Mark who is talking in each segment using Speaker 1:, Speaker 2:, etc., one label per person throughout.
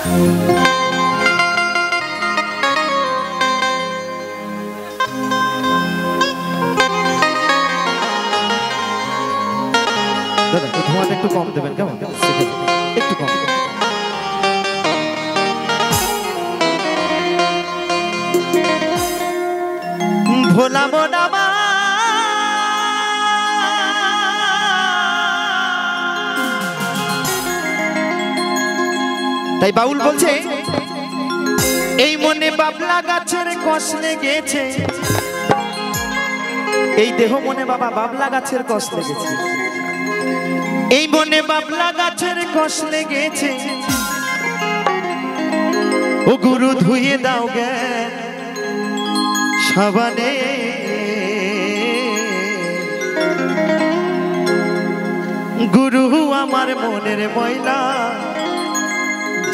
Speaker 1: দাদা ধোঁয়াটা একটু কম দেবেন কেমন, একটু কম। ভোলা মোনামা তাই বাউল বলছে এই মনে বাবলা গাছের কষ লেগেছে, এই দেহ মনে বাবা বাবলা গাছের কষ লেগেছে, এই মনে বাবলা গাছের কষ লেগেছে, ও গুরু ধুয়ে দাও গে সাবানে, গুরু আমার মনের ময়লা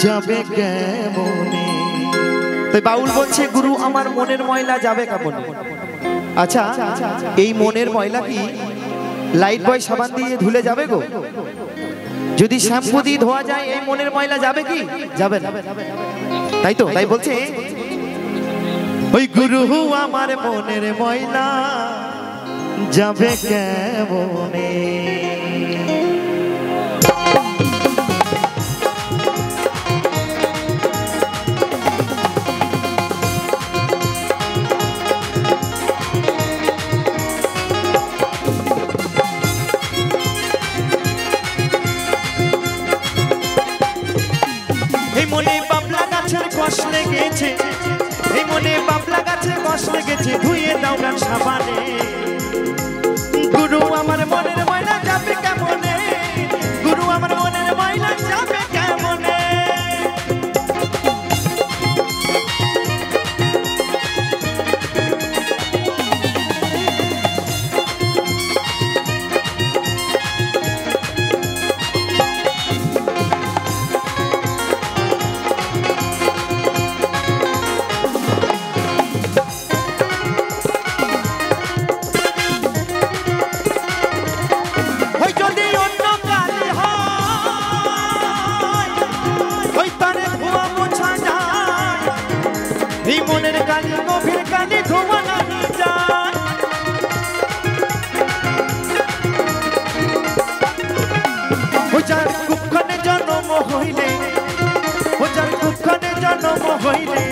Speaker 1: যাবে কেমনে। তো বাউল বলছে গুরু আমার মনের ময়লা যাবে কেমনে। আচ্ছা এই মনের ময়লা কি লাইট বয় সাবান দিয়ে ধুলে যাবে গো? যদি শ্যাম্পু দিয়ে ধোয়া যায় এই মনের ময়লা যাবে কি? যাবে না, তাই তো। তাই বলছে ওই গুরু আমার মনের ময়লা যাবে কেমনে। এই মনে বাবলা গাছের কষ লেগেছে, এই মনে বাবলা গাছের কষ লেগেছে, ধুয়ে দাও গান সাবানে, গুরু আমার মনের ময়লা যাবে কেমনে, গুরু আমার মনের ময়লা যাবে কেমনে। এই মনের কালি গভীর কালি ধোয়া নাহি যায়, ও যার কুক্ষণে জন্ম হইলে, ও যার কুক্ষণে জন্ম হইলে,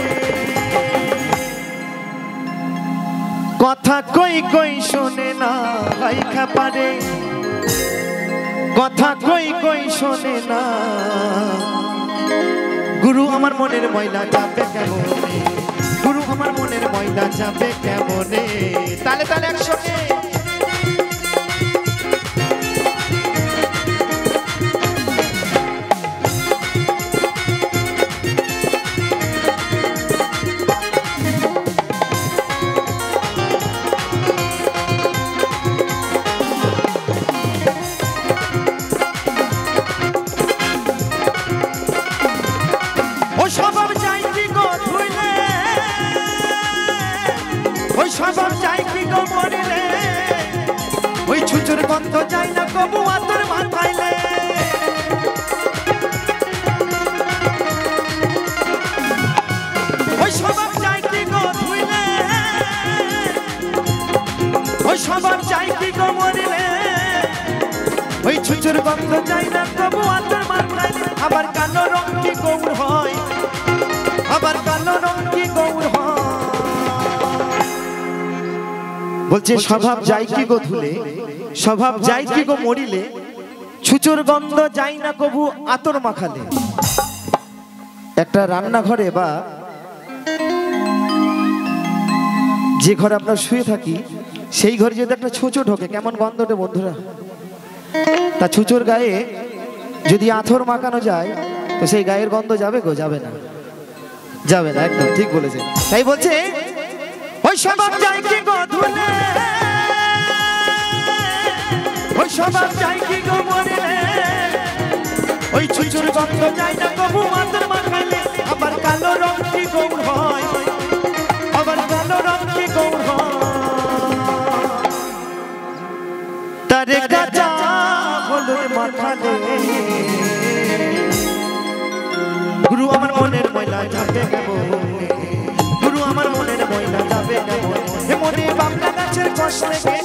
Speaker 1: কথা কই কই শোনে না ভাই খাপারে, কথা কই কই শোনে না, গুরু আমার মনের ময়লা যাবে কেমনে, গুরু আমার মনের ময়লা যাবে কেমনে। তালে তালে একসঙ্গে ও স্বভাব চাই কি গো ধুইলে, ওই স্বভাব চাই কি গো মরিলে, ওই ছুচুর গন্ধ চাই না কবু আতর মাথাইলে, ওই স্বভাব চাই কি গো ধুইলে, ওই স্বভাব চাই কি গো মরিলে, ওই ছুচুর গন্ধ চাই না কবু আতর মাথাইলে। আবার কালো রং কি গৌর হয়, আবার কালো রং কি গৌর হয়, বলছে স্বভাব যাই কি গো ধুলে, স্বভাব যাই কি গো মরিলে, ছুচুর গন্ধ যাই না কবু আতর মাখালে। একটা রান্নাঘরে বা যে ঘরে আমরা শুয়ে থাকি সেই ঘরে যদি একটা ছুঁচো ঢোকে কেমন গন্ধ ওঠে বন্ধুরা। তা ছুঁচোর গায়ে যদি আথর মাখানো যায় তো সেই গায়ের গন্ধ যাবে গো? যাবে না, যাবে না, একদম ঠিক বলেছে। তাই বলছে ওই স্বভাব যাই কি গো ধুলে, ওই স্বভাব যাই কি গো মরিলে, ওই ছুঁচোর গন্ধ যায় না কবু আতর মাখাইলে। আবার কালো রং কি গৌর হয়, আবার কালো রং কি গৌর হয়, তারে কাঁচা হলুদ মাখালে, গুরু আমার মনের ময়লা যাবে কেমনে, গুরু আমার মনের ময়লা যাবে কেমন। এ মনে বাবলা গাছের কষ লেগে